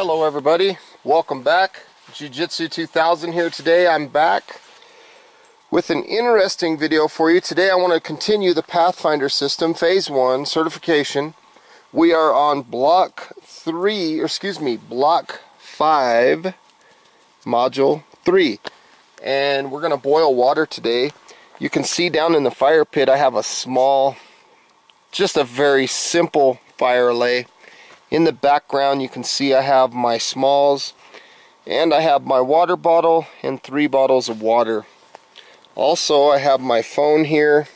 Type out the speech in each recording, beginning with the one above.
Hello everybody, welcome back. Jiu-Jitsu 2000 here today. I'm back with an interesting video for you. Today I want to continue the Pathfinder system, Phase 1, certification. We are on block 5, module 3. And we're going to boil water today. You can see down in the fire pit I have a small, just a very simple fire lay. In the background you can see I have my smalls and I have my water bottle and 3 bottles of water. Also I have my phone here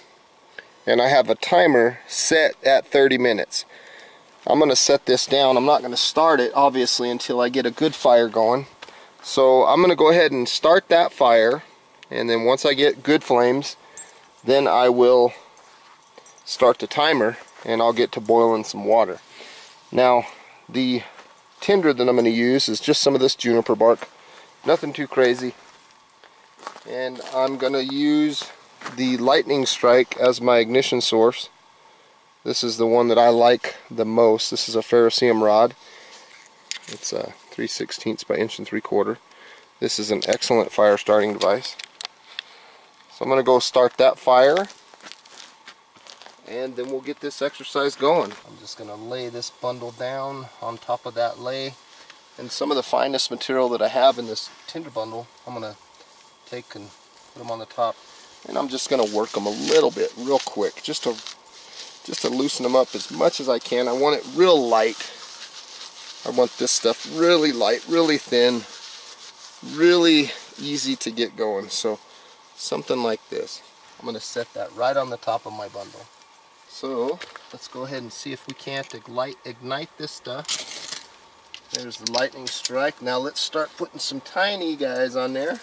and I have a timer set at 30 minutes. I'm going to set this down. I'm not going to start it obviously until I get a good fire going. So I'm going to go ahead and start that fire, and then once I get good flames then I will start the timer and I'll get to boiling some water. Now, the tinder that I'm going to use is just some of this juniper bark. Nothing too crazy. And I'm going to use the lightning strike as my ignition source. This is the one that I like the most. This is a ferrocerium rod. It's a 3/16 by 1 3/4. This is an excellent fire starting device. So I'm going to go start that fire, and then we'll get this exercise going. I'm just going to lay this bundle down on top of that lay, and some of the finest material that I have in this tinder bundle I'm going to take and put them on the top, and I'm just going to work them a little bit real quick just to loosen them up as much as I can. I want it real light. I want this stuff really light, really thin, really easy to get going. So something like this. I'm going to set that right on the top of my bundle. So let's go ahead and see if we can't ignite this stuff. There's the lightning strike. Now let's start putting some tiny guys on there.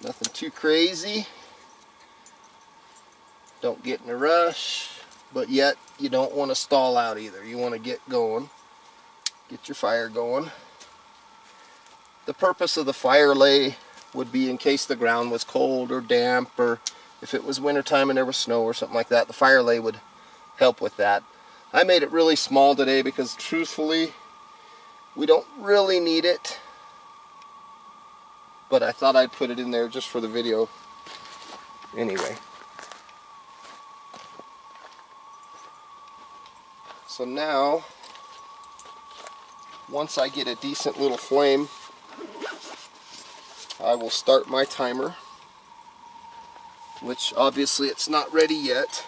Nothing too crazy. Don't get in a rush, but yet you don't want to stall out either. You want to get going. Get your fire going. The purpose of the fire lay would be in case the ground was cold or damp, or if it was wintertime and there was snow or something like that, the fire lay would help with that. I made it really small today because truthfully, we don't really need it. But I thought I'd put it in there just for the video anyway. So now, once I get a decent little flame, I will start my timer, which obviously it's not ready yet.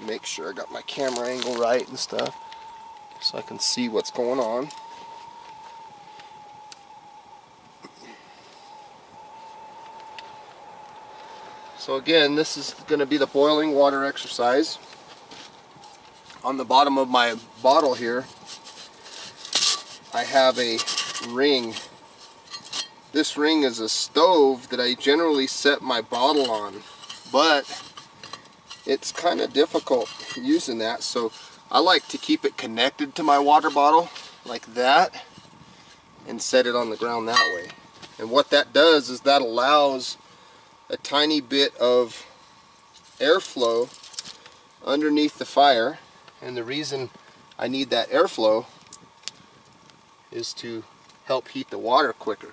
Make sure I got my camera angle right and stuff so I can see what's going on. So again, this is going to be the boiling water exercise. On the bottom of my bottle here, I have a ring. This ring is a stove that I generally set my bottle on, but it's kind of difficult using that, so I like to keep it connected to my water bottle like that and set it on the ground that way. And what that does is that allows a tiny bit of airflow underneath the fire, and the reason I need that airflow is to help heat the water quicker.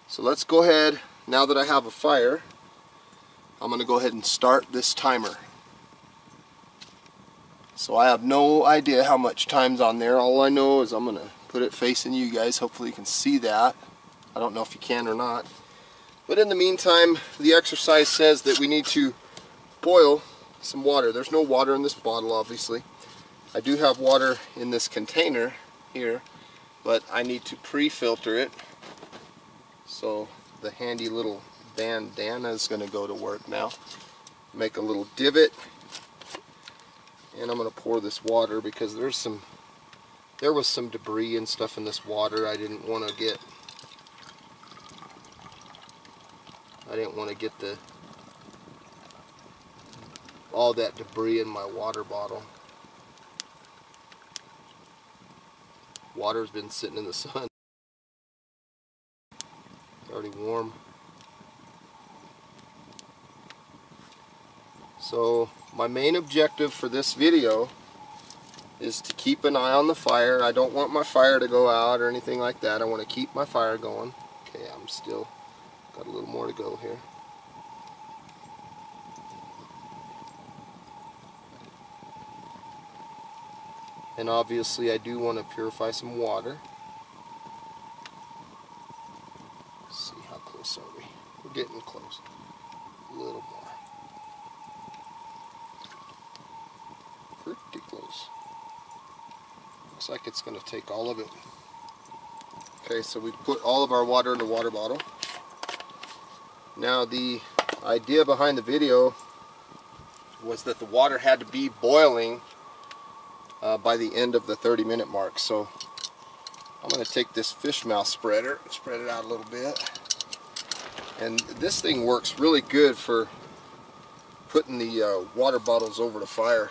So let's go ahead, now that I have a fire, I'm going to go ahead and start this timer. So I have no idea how much time's on there. All I know is I'm going to put it facing you guys. Hopefully you can see that. I don't know if you can or not. But in the meantime, the exercise says that we need to boil some water. There's no water in this bottle, obviously. I do have water in this container here, but I need to pre-filter it. So the handy little bandana is going to go to work now. Make a little divot, and I'm going to pour this water because there was some debris and stuff in this water. I didn't want to get all that debris in my water bottle. Water's been sitting in the sun. It's already warm. So my main objective for this video is to keep an eye on the fire. I don't want my fire to go out or anything like that. I want to keep my fire going. Okay, I'm still got a little more to go here. And obviously I do want to purify some water. Let's see, how close are we? We're getting close. A little more. Pretty close. Looks like it's going to take all of it. Okay, so we put all of our water in the water bottle. Now the idea behind the video was that the water had to be boiling by the end of the 30-minute mark. So I'm going to take this fish mouth spreader and spread it out a little bit. And this thing works really good for putting the water bottles over the fire.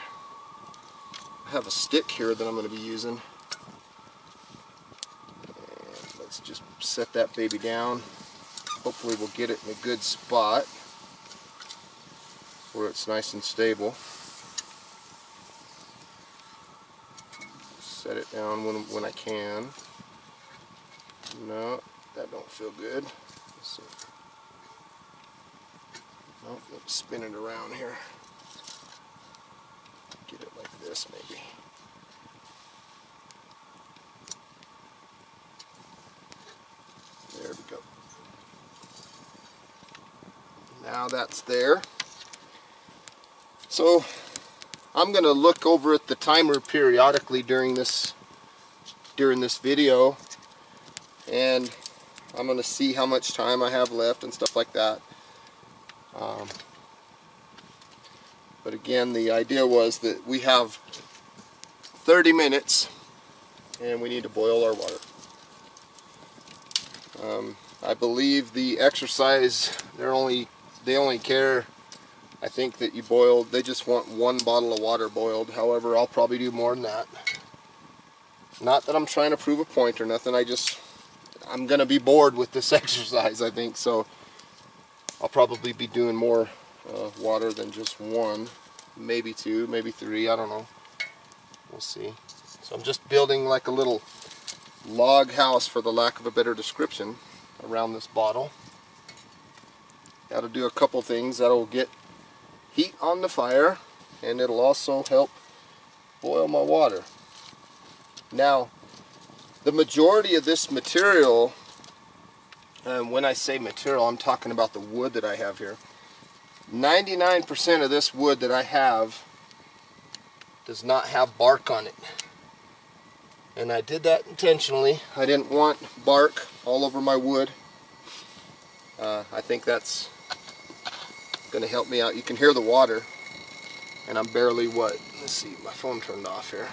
I have a stick here that I'm going to be using. And let's just set that baby down. Hopefully we'll get it in a good spot where it's nice and stable. Set it down when I can. No, that don't feel good. Let's see. Nope, let's spin it around here. Get it like this maybe. There we go. Now that's there. So I'm going to look over at the timer periodically during this video, and I'm going to see how much time I have left and stuff like that. But again, the idea was that we have 30 minutes and we need to boil our water. I believe the exercise, they only care, I think, that you boil, they just want 1 bottle of water boiled. However, I'll probably do more than that. Not that I'm trying to prove a point or nothing, I'm going to be bored with this exercise, I think, so I'll probably be doing more water than just 1, maybe 2, maybe 3, I don't know. We'll see. So I'm just building like a little log house, for the lack of a better description, around this bottle. That'll do a couple things. That'll get heat on the fire, and it'll also help boil my water. Now, the majority of this material, and when I say material, I'm talking about the wood that I have here. 99% of this wood that I have does not have bark on it. And I did that intentionally. I didn't want bark all over my wood. I think that's going to help me out. You can hear the water, and I'm barely let's see, my phone turned off here.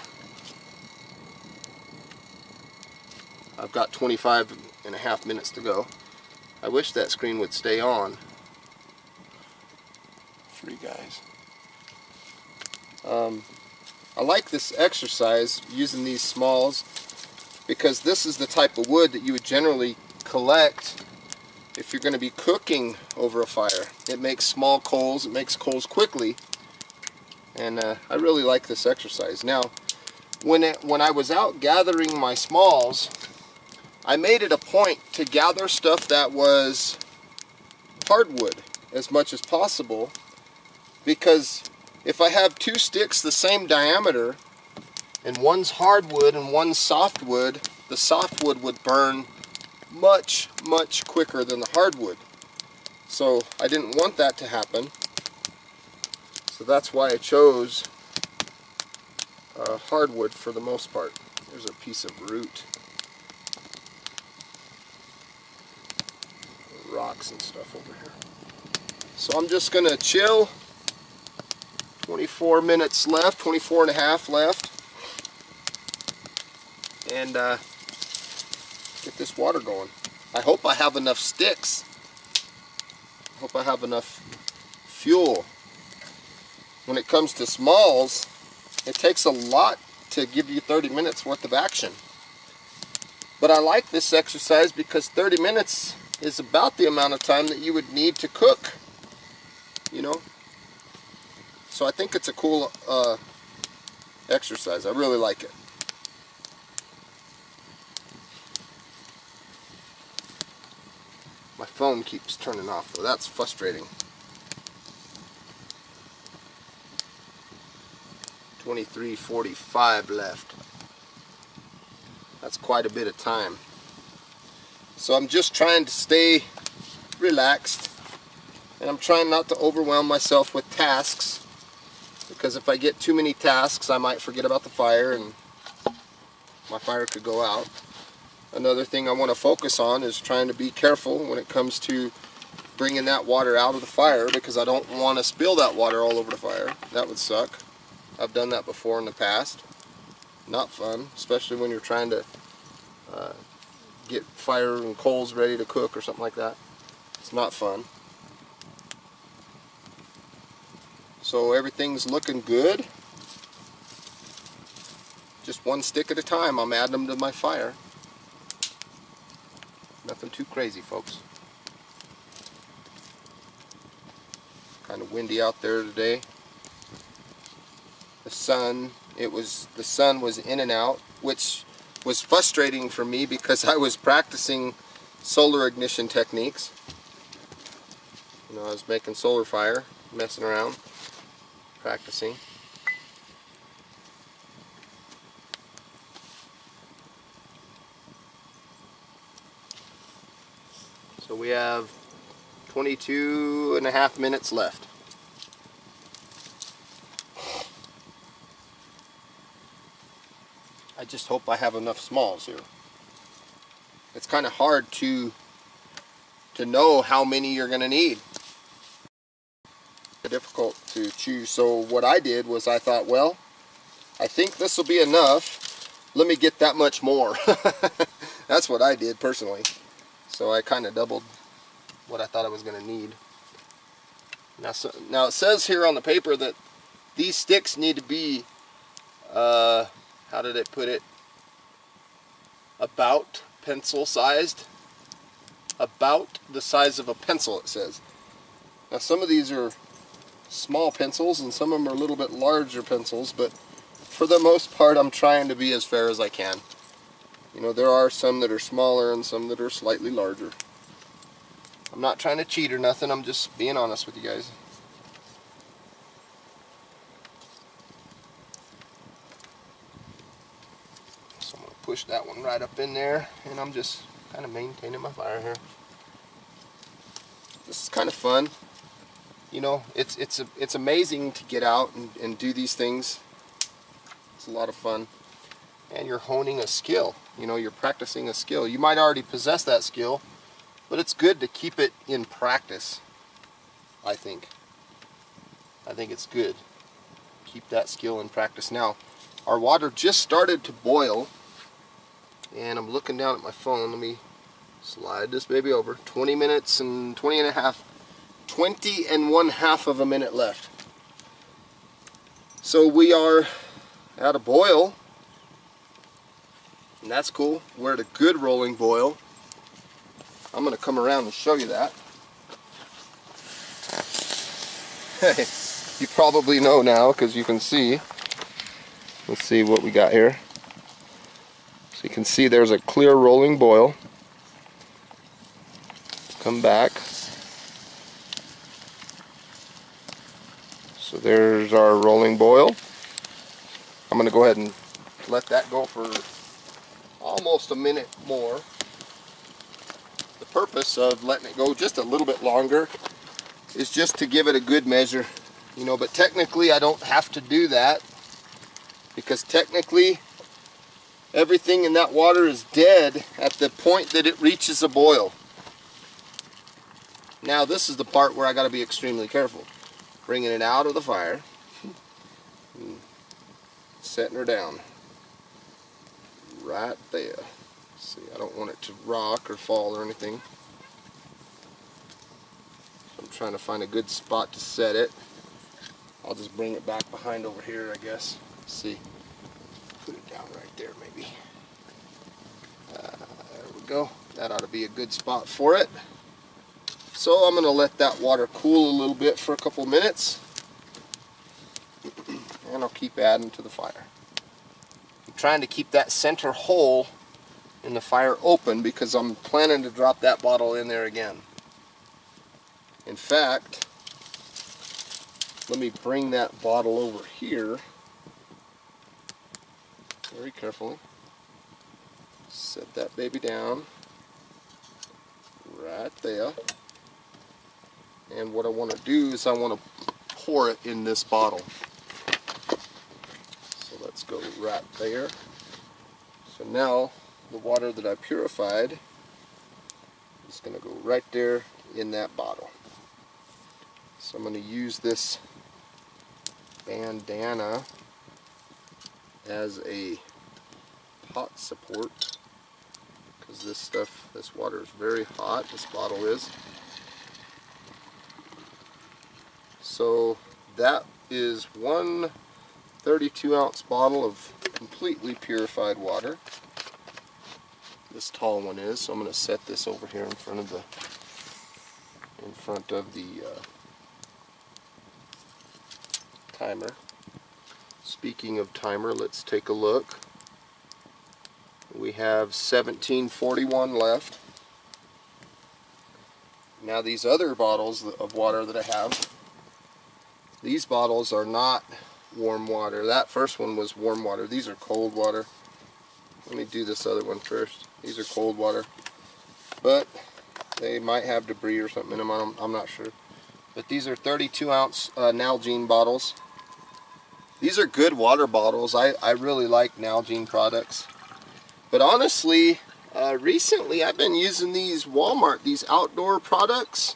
I've got 25.5 minutes to go. I wish that screen would stay on. For you guys. I like this exercise using these smalls, because this is the type of wood that you would generally collect if you're going to be cooking over a fire. It makes small coals, it makes coals quickly, and I really like this exercise. Now, when I was out gathering my smalls, I made it a point to gather stuff that was hardwood as much as possible, because if I have 2 sticks the same diameter, and one's hardwood and one's softwood, the softwood would burn much, much quicker than the hardwood. So I didn't want that to happen. So that's why I chose hardwood for the most part. There's a piece of root. Rocks and stuff over here. So I'm just going to chill. 24 minutes left, 24 and a half left, and get this water going. I hope I have enough sticks. I hope I have enough fuel. When it comes to smalls, it takes a lot to give you 30 minutes worth of action. But I like this exercise because 30 minutes is about the amount of time that you would need to cook, you know. So I think it's a cool exercise. I really like it. My phone keeps turning off, though. That's frustrating. 23:45 left. That's quite a bit of time. So I'm just trying to stay relaxed, and I'm trying not to overwhelm myself with tasks, because if I get too many tasks I might forget about the fire and my fire could go out. Another thing I want to focus on is trying to be careful when it comes to bringing that water out of the fire, because I don't want to spill that water all over the fire. That would suck. I've done that before in the past. Not fun, especially when you're trying to get fire and coals ready to cook or something like that. It's not fun. So everything's looking good. Just one stick at a time, I'm adding them to my fire. Nothing too crazy, folks. Kind of windy out there today. The sun was in and out, which was frustrating for me because I was practicing solar ignition techniques. You know, I was making solar fire, messing around, practicing. So we have 22.5 minutes left. I just hope I have enough smalls here. It's kind of hard to know how many you're going to need. It's difficult to choose. So what I did was I thought, well, I think this will be enough. Let me get that much more. That's what I did personally. So I kind of doubled what I thought I was going to need. Now it says here on the paper that these sticks need to be, how did it put it? About pencil sized. About the size of a pencil, it says. Now some of these are small pencils and some of them are a little bit larger pencils, but for the most part I'm trying to be as fair as I can. You know, there are some that are smaller and some that are slightly larger. I'm not trying to cheat or nothing, I'm just being honest with you guys. So I'm going to push that one right up in there, and I'm just kind of maintaining my fire here. This is kind of fun. You know, it's amazing to get out and do these things. It's a lot of fun. And you're honing a skill. You know, you're practicing a skill. You might already possess that skill, but it's good to keep it in practice, I think. I think it's good. Keep that skill in practice. Now, our water just started to boil, and I'm looking down at my phone. Let me slide this baby over. 20 minutes and 20 and 1/2 of a minute left. So we are at a boil, and that's cool. We're at a good rolling boil. I'm going to come around and show you that. You probably know now because you can see. Let's see what we got here. So you can see there's a clear rolling boil. Come back. So there's our rolling boil. I'm going to go ahead and let that go for almost a minute more. The purpose of letting it go just a little bit longer is just to give it a good measure, you know, but technically I don't have to do that because technically everything in that water is dead at the point that it reaches a boil. Now this is the part where I got to be extremely careful. Bringing it out of the fire and setting her down right there. See, I don't want it to rock or fall or anything. I'm trying to find a good spot to set it. I'll just bring it back behind over here, I guess. Let's see. Put it down right there, maybe. There we go. That ought to be a good spot for it. So I'm going to let that water cool a little bit for a couple minutes. and I'll keep adding to the fire. I'm trying to keep that center hole in the fire open because I'm planning to drop that bottle in there again. In fact, let me bring that bottle over here very carefully. Set that baby down right there. And what I want to do is I want to pour it in this bottle. So let's go right there. So now the water that I purified is going to go right there in that bottle. So I'm going to use this bandana as a pot support because this water is very hot, this bottle is. So that is one 32-ounce bottle of completely purified water. This tall one is, so I'm going to set this over here in front of the timer. Speaking of timer, let's take a look. We have 1741 left. Now these other bottles of water that I have, these bottles are not warm water. That first one was warm water. These are cold water. Let me do this other one first. These are cold water, but they might have debris or something in them. I'm not sure. But these are 32-ounce Nalgene bottles. These are good water bottles. I really like Nalgene products. But honestly, recently I've been using these Walmart, these outdoor products.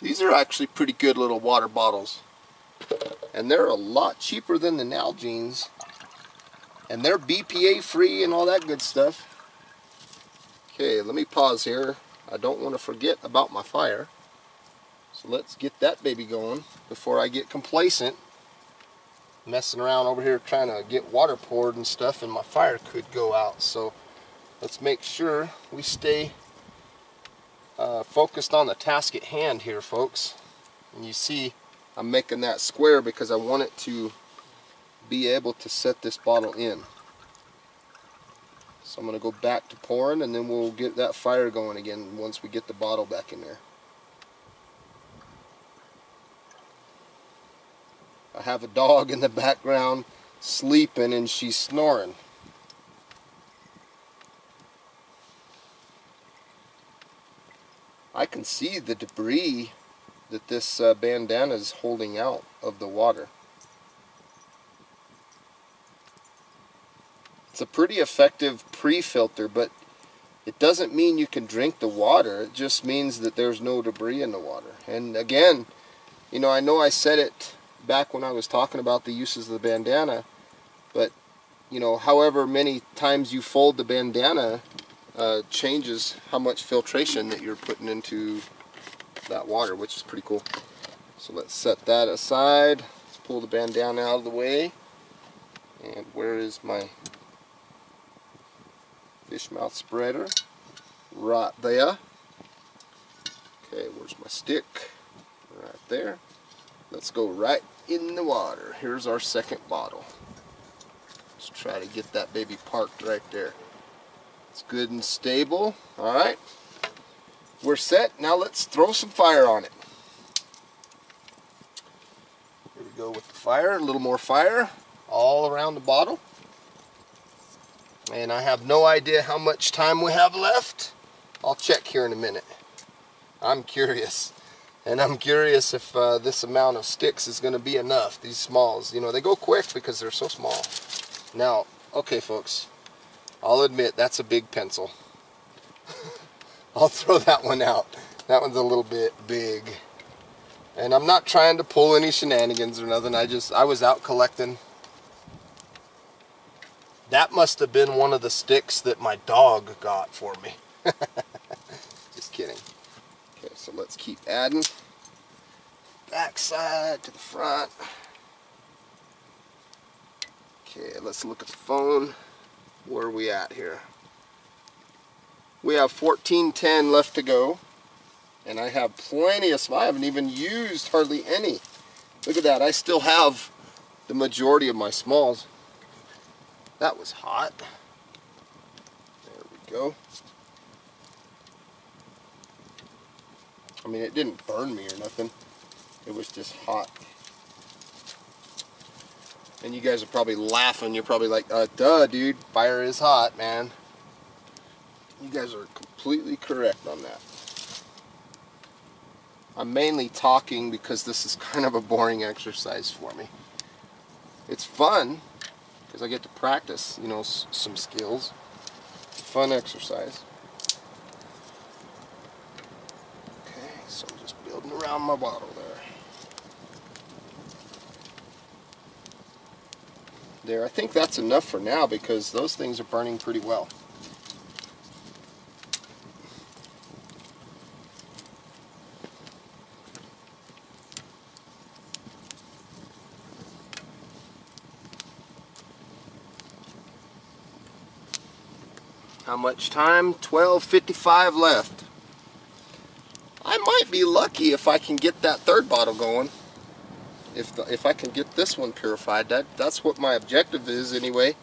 These are actually pretty good little water bottles. And they're a lot cheaper than the Nalgenes. And they're BPA free and all that good stuff. Okay, let me pause here. I don't want to forget about my fire. So let's get that baby going before I get complacent. Messing around over here trying to get water poured and stuff, and my fire could go out. So let's make sure we stay focused on the task at hand here, folks. And you see I'm making that square because I want it to be able to set this bottle in. So I'm going to go back to pouring, and then we'll get that fire going again once we get the bottle back in there. I have a dog in the background sleeping and she's snoring. I can see the debris that this bandana is holding out of the water. It's a pretty effective pre-filter, but it doesn't mean you can drink the water. It just means that there's no debris in the water. And again, you know I said it back when I was talking about the uses of the bandana, but you know, however many times you fold the bandana changes how much filtration that you're putting into that water, which is pretty cool. So let's set that aside. Let's pull the bandana out of the way. And where is my fish mouth spreader? Right there. Okay, where's my stick? Right there. Let's go right in the water. Here's our second bottle. Let's try to get that baby parked right there. It's good and stable. Alright. We're set. Now let's throw some fire on it. Here we go with the fire. A little more fire all around the bottle. And I have no idea how much time we have left. I'll check here in a minute. I'm curious. And I'm curious if this amount of sticks is going to be enough. These smalls, you know, they go quick because they're so small. Now, okay folks, I'll admit that's a big pencil. I'll throw that one out. That one's a little bit big. And I'm not trying to pull any shenanigans or nothing. I was out collecting. That must have been one of the sticks that my dog got for me. Just kidding. Okay, so let's keep adding. Back side to the front. Okay, let's look at the phone. Where are we at here? We have 1410 left to go. And I have plenty of, I haven't even used hardly any. Look at that, I still have the majority of my smalls. That was hot. There we go. I mean, it didn't burn me or nothing. It was just hot. And you guys are probably laughing. You're probably like, duh, dude. Fire is hot, man. You guys are completely correct on that. I'm mainly talking because this is kind of a boring exercise for me. It's fun because I get to practice, you know, some skills. It's a fun exercise. Okay, so I'm just building around my bottle there. There, I think that's enough for now because those things are burning pretty well. How much time? 12:55 left. I might be lucky if I can get that third bottle going. If I can get this one purified, that's what my objective is anyway.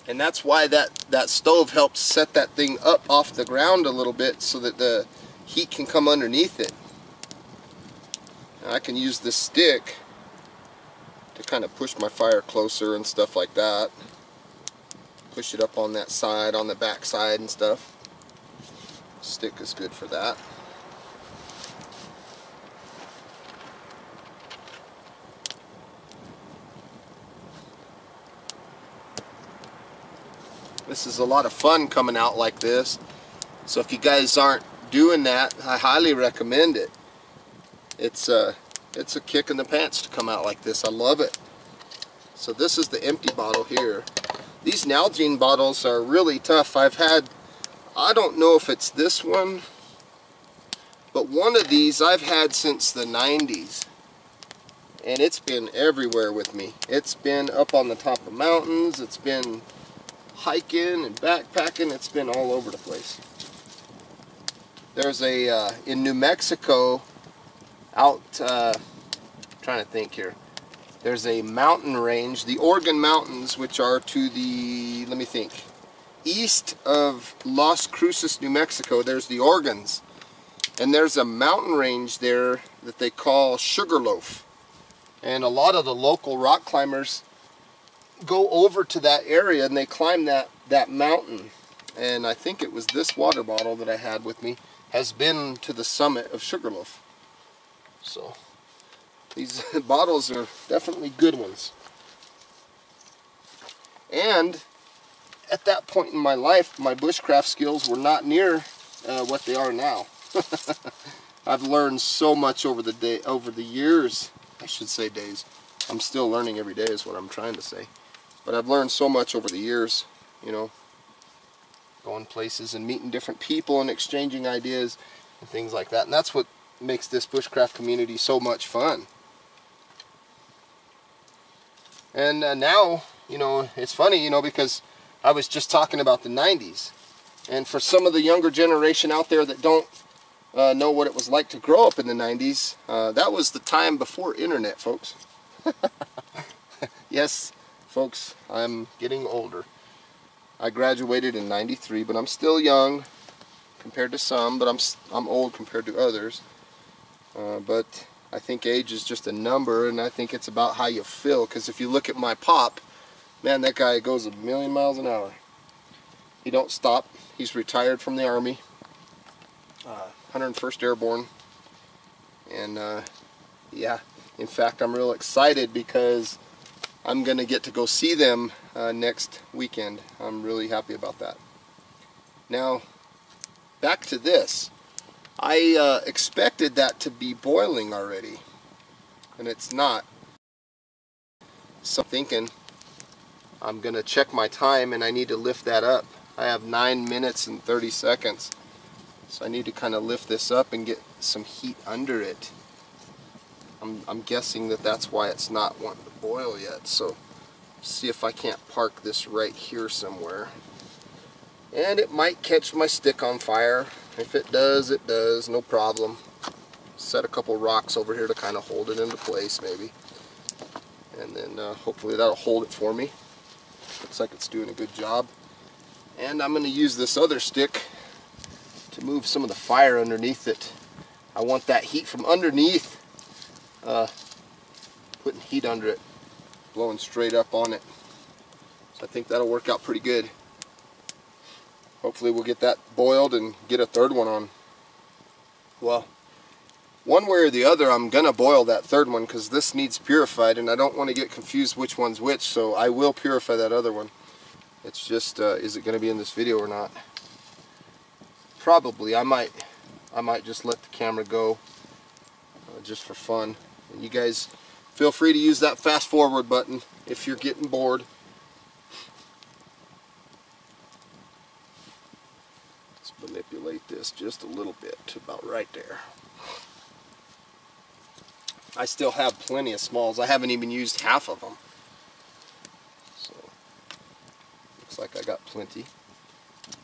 And that's why that stove helps set that thing up off the ground a little bit so that the heat can come underneath it. And I can use this stick to kind of push my fire closer and stuff like that. Push it up on that side, on the back side and stuff. Stick is good for that. This is a lot of fun coming out like this. So if you guys aren't doing that, I highly recommend it. It's a kick in the pants to come out like this. I love it. So this is the empty bottle here. These Nalgene bottles are really tough. I've had, I don't know if it's this one, but one of these I've had since the 90s. And it's been everywhere with me. It's been up on the top of mountains. It's been hiking and backpacking. It's been all over the place. There's a, in New Mexico, out, trying to think here. There's a mountain range, the Oregon Mountains, which are to the, let me think, east of Las Cruces, New Mexico. There's the Oregons. And there's a mountain range there that they call Sugarloaf. And a lot of the local rock climbers go over to that area and they climb that mountain. And I think it was this water bottle that I had with me has been to the summit of Sugarloaf. So these bottles are definitely good ones. And at that point in my life, my bushcraft skills were not near what they are now. I've learned so much over the years. I should say days. I'm still learning every day is what I'm trying to say. But I've learned so much over the years, you know, going places and meeting different people and exchanging ideas and things like that. And that's what makes this bushcraft community so much fun. And now, you know, it's funny, you know, because I was just talking about the 90s. And for some of the younger generation out there that don't know what it was like to grow up in the 90s, that was the time before internet, folks. Yes, folks, I'm getting older. I graduated in 93, but I'm still young compared to some, but I'm old compared to others. But I think age is just a number, and I think it's about how you feel. Because if you look at my pop, man, that guy goes a million miles an hour. He don't stop. He's retired from the Army, 101st Airborne, and yeah, in fact, I'm real excited because I'm gonna get to go see them next weekend. I'm really happy about that. Now, back to this. I expected that to be boiling already, and it's not. So I'm thinking I'm gonna check my time and I need to lift that up. I have 9 minutes and 30 seconds. So I need to kind of lift this up and get some heat under it. I'm guessing that that's why it's not wanting to boil yet. So see if I can't park this right here somewhere. And it might catch my stick on fire. If it does, no problem. set a couple rocks over here to kind of hold it into place maybe. And then hopefully that'll hold it for me. Looks like it's doing a good job. And I'm going to use this other stick to move some of the fire underneath it. I want that heat from underneath, putting heat under it, blowing straight up on it. So I think that'll work out pretty good. Hopefully we'll get that boiled and get a third one on. Well, one way or the other I'm gonna boil that third one because this needs purified, and I don't want to get confused which one's which, so I will purify that other one. It's just is it gonna be in this video or not? Probably. I might just let the camera go just for fun, and you guys feel free to use that fast forward button if you're getting bored. Let's manipulate this just a little bit to about right there. I still have plenty of smalls. I haven't even used half of them. So, looks like I got plenty,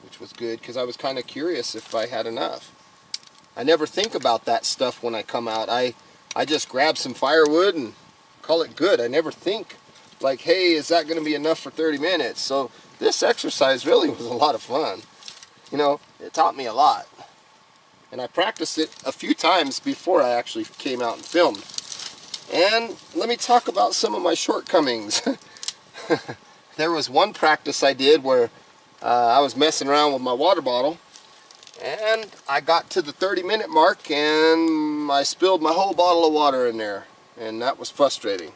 which was good because I was kind of curious if I had enough. I never think about that stuff when I come out. I just grab some firewood and call it good. I never think like, hey, is that going to be enough for 30 minutes? So this exercise really was a lot of fun. You know, it taught me a lot. And I practiced it a few times before I actually came out and filmed. And let me talk about some of my shortcomings. There was one practice I did where I was messing around with my water bottle, and I got to the 30-minute mark and I spilled my whole bottle of water in there, and that was frustrating.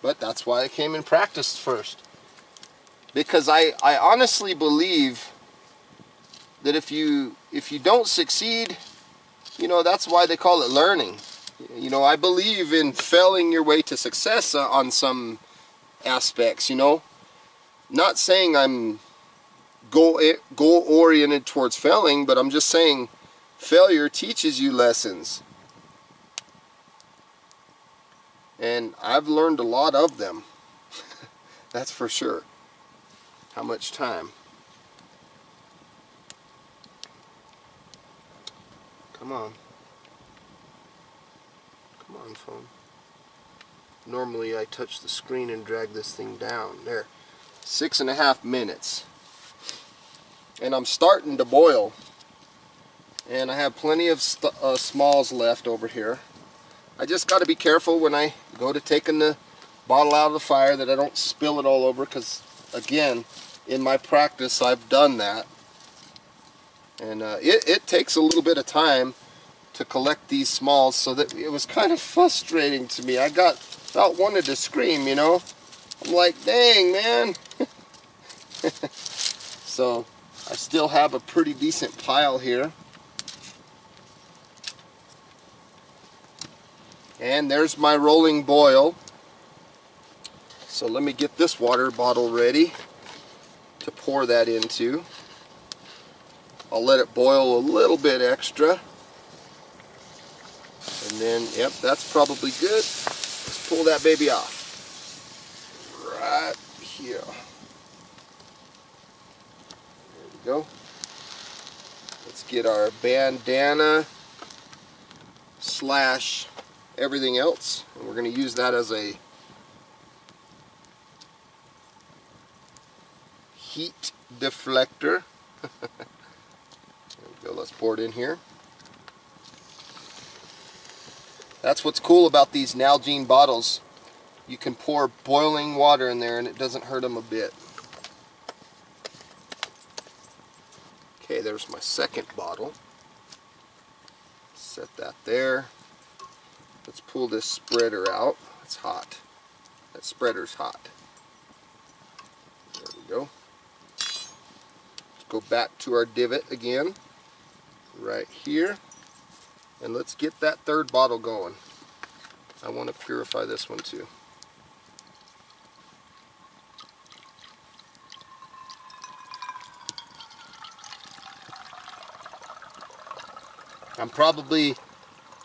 But that's why I came and practiced first, because I honestly believe that if you don't succeed, you know, that's why they call it learning. You know, I believe in failing your way to success on some aspects, you know. Not saying I'm goal-oriented towards failing, but I'm just saying failure teaches you lessons. And I've learned a lot of them. That's for sure. How much time? Come on. Come on, phone. Normally I touch the screen and drag this thing down. There. 6.5 minutes. And I'm starting to boil. And I have plenty of smalls left over here. I just got to be careful when I go to taking the bottle out of the fire that I don't spill it all over, because again, in my practice I've done that. And it takes a little bit of time to collect these smalls, so that it was kind of frustrating to me. I about wanted to scream, you know. I'm like, dang, man. So I still have a pretty decent pile here. And there's my rolling boil. So let me get this water bottle ready to pour that into. I'll let it boil a little bit extra. And then, yep, that's probably good. Let's pull that baby off. Right here. There we go. Let's get our bandana slash everything else. And we're going to use that as a heat deflector. There we go. Let's pour it in here. That's what's cool about these Nalgene bottles. You can pour boiling water in there and it doesn't hurt them a bit. Okay, there's my second bottle. Set that there. Let's pull this spreader out. It's hot. That spreader's hot. There we go. Let's go back to our divot again. Right here. And let's get that third bottle going. I want to purify this one too.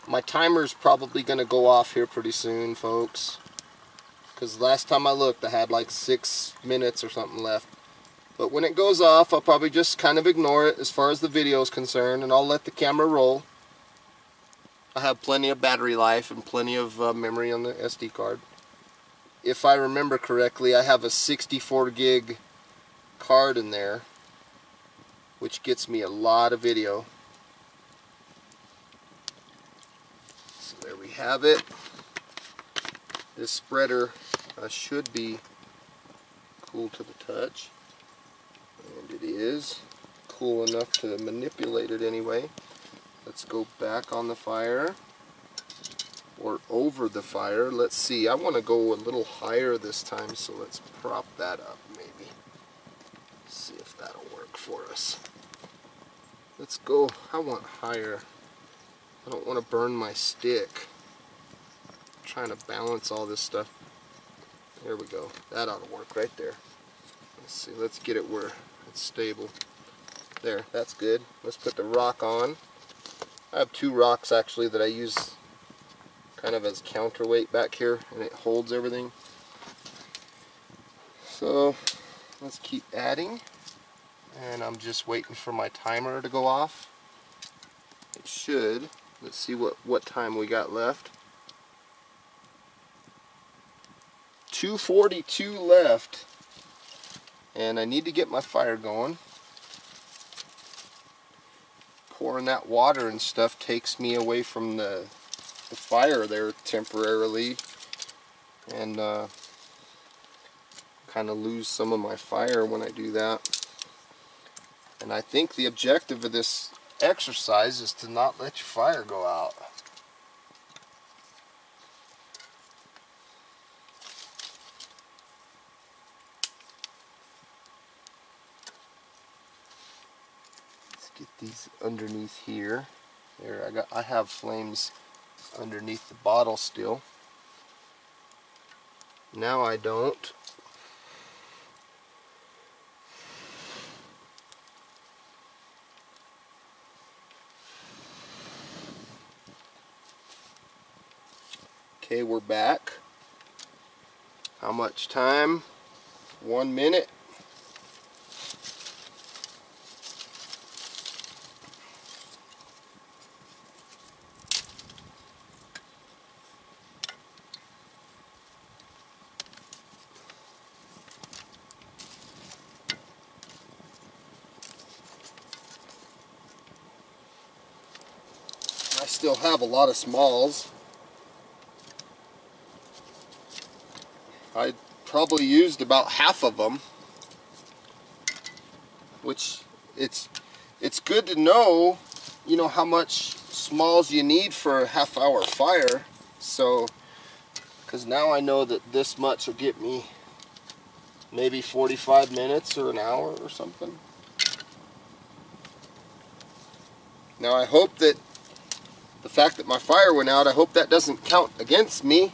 My timer's probably going to go off here pretty soon, folks. Because last time I looked, I had like 6 minutes or something left. But when it goes off, I'll probably just kind of ignore it as far as the video is concerned, and I'll let the camera roll. I have plenty of battery life and plenty of memory on the SD card. If I remember correctly, I have a 64 gig card in there, which gets me a lot of video. So there we have it. This spreader should be cool to the touch, and it is cool enough to manipulate it anyway. Let's go back on the fire, or over the fire. Let's see, I want to go a little higher this time, so let's prop that up maybe. See if that'll work for us. Let's go, I want higher. I don't want to burn my stick. I'm trying to balance all this stuff. There we go, that ought to work right there. Let's see, let's get it where it's stable. There, that's good. Let's put the rock on. I have two rocks actually that I use kind of as counterweight back here, and it holds everything. So let's keep adding, and I'm just waiting for my timer to go off. It should. Let's see what time we got left. 2:42 left, and I need to get my fire going. Pouring that water and stuff takes me away from the fire there temporarily, and kind of lose some of my fire when I do that. And I think the objective of this exercise is to not let your fire go out. Get these underneath here. There, I have flames underneath the bottle still. Now I don't. Okay, we're back. How much time? 1 minute. I still have a lot of smalls. I probably used about half of them, which it's good to know, you know, how much smalls you need for a half-hour fire. So, because now I know that this much will get me maybe 45 minutes or an hour or something. Now I hope that the fact that my fire went out, I hope that doesn't count against me.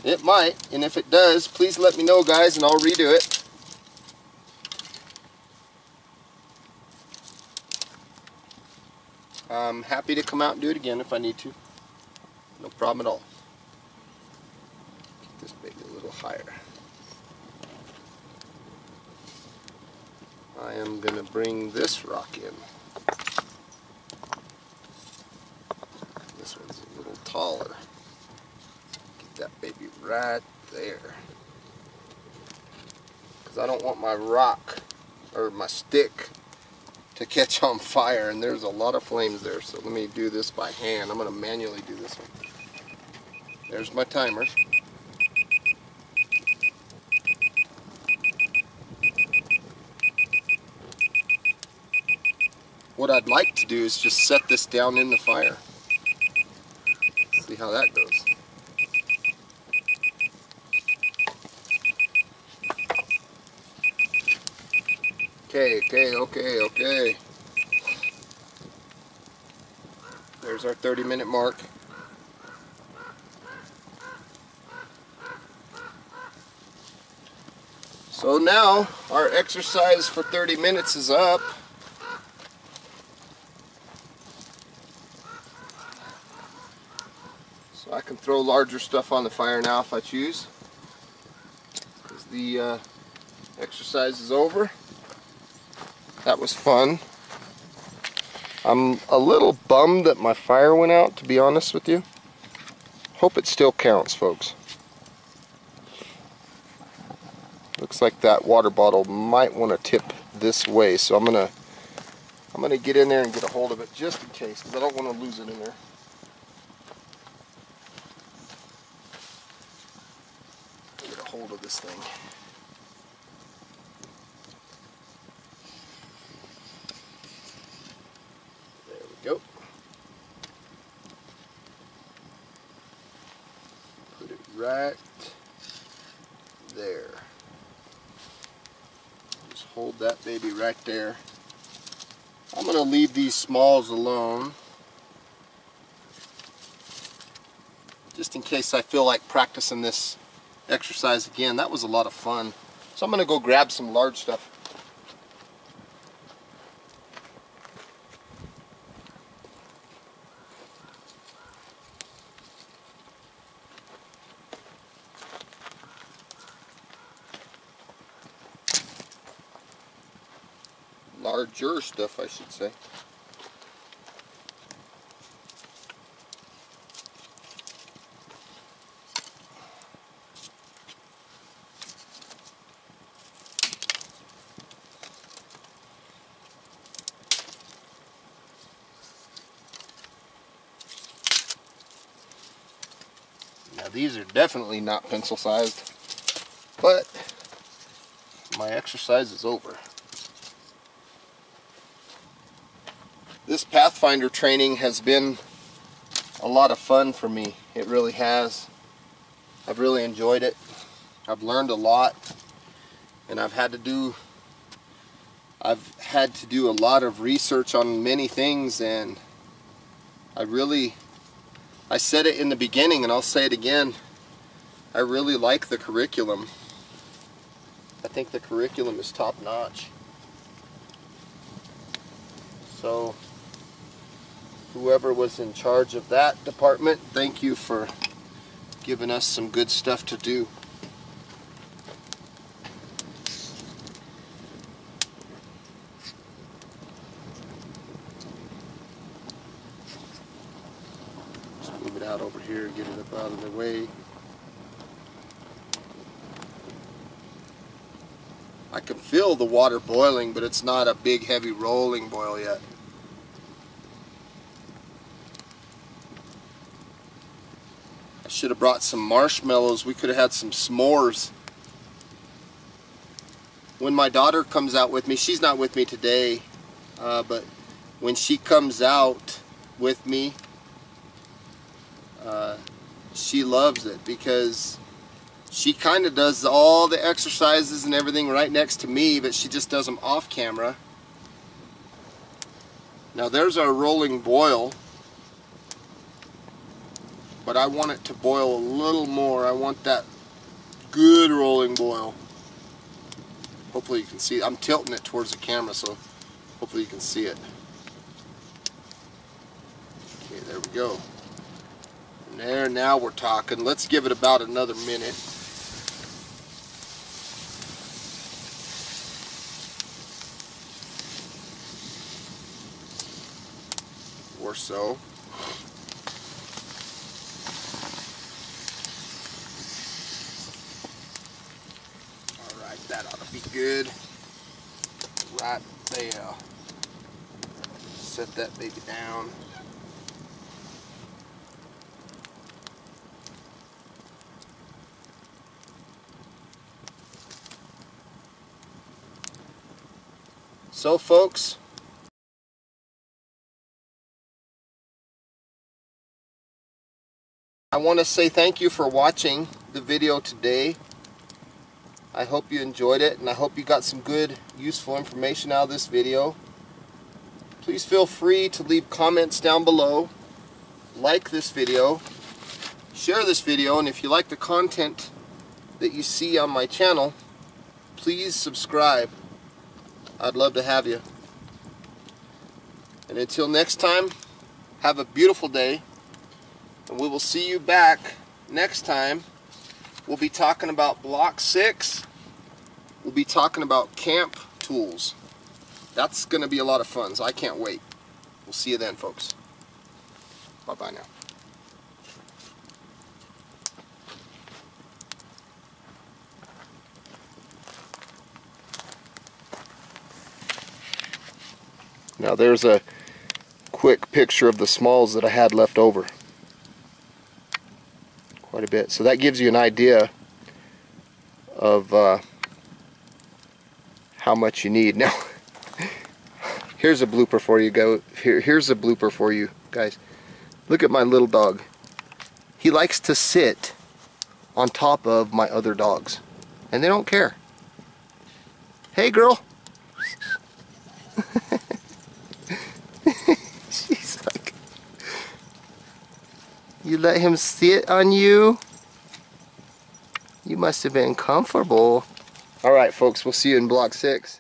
It might, and if it does, please let me know, guys, and I'll redo it. I'm happy to come out and do it again if I need to. No problem at all. Get this baby a little higher. I am going to bring this rock in. This one's a little taller. Get that baby right there. Because I don't want my rock, or my stick, to catch on fire, and there's a lot of flames there. So let me do this by hand. I'm going to manually do this one. There's my timer. What I'd like to do is just set this down in the fire. See how that goes. Okay. There's our 30-minute mark. So now our exercise for 30 minutes is up. So I can throw larger stuff on the fire now if I choose. Because the exercise is over. That was fun. I'm a little bummed that my fire went out, to be honest with you. Hope it still counts, folks. Looks like that water bottle might want to tip this way, so I'm gonna get in there and get a hold of it just in case, because I don't want to lose it in there. Get a hold of this thing. There we go. Put it right there. Just hold that baby right there. I'm going to leave these smalls alone, just in case I feel like practicing this exercise again. That was a lot of fun. So I'm going to go grab some large stuff. Larger stuff, I should say. Now these are definitely not pencil sized, but my exercise is over. This Pathfinder training has been a lot of fun for me. It really has. I've really enjoyed it. I've learned a lot, and I've had to do a lot of research on many things, and I said it in the beginning and I'll say it again, I really like the curriculum. I think the curriculum is top notch. So whoever was in charge of that department, thank you for giving us some good stuff to do. Just move it out over here and get it up out of the way. I can feel the water boiling, but it's not a big heavy rolling boil yet. I should have brought some marshmallows. We could have had some s'mores. When my daughter comes out with me, she's not with me today, but when she comes out with me, she loves it because she kind of does all the exercises and everything right next to me, but she just does them off camera. Now there's our rolling boil, but I want it to boil a little more. I want that good rolling boil. Hopefully you can see it. I'm tilting it towards the camera, so hopefully you can see it. Okay, there we go. And there, now we're talking. Let's give it about another minute. Or so. Alright, that ought to be good. Right there. Set that baby down. So folks, I want to say thank you for watching the video today. I hope you enjoyed it, and I hope you got some good, useful information out of this video. Please feel free to leave comments down below, like this video, share this video, and if you like the content that you see on my channel, please subscribe. I'd love to have you. And until next time, have a beautiful day. And we will see you back next time. We'll be talking about Block 6. We'll be talking about camp tools. That's going to be a lot of fun, so I can't wait. We'll We'll see you then, folks. Bye-bye now. Now there's a quick picture of the smalls that I had left over. Quite a bit. So that gives you an idea of how much you need. Now, here's a blooper for you. Here's a blooper for you guys. Look at my little dog. He likes to sit on top of my other dogs, and they don't care. Hey, girl. She's like, you let him sit on you? You must have been comfortable. Alright folks, we'll see you in block 6.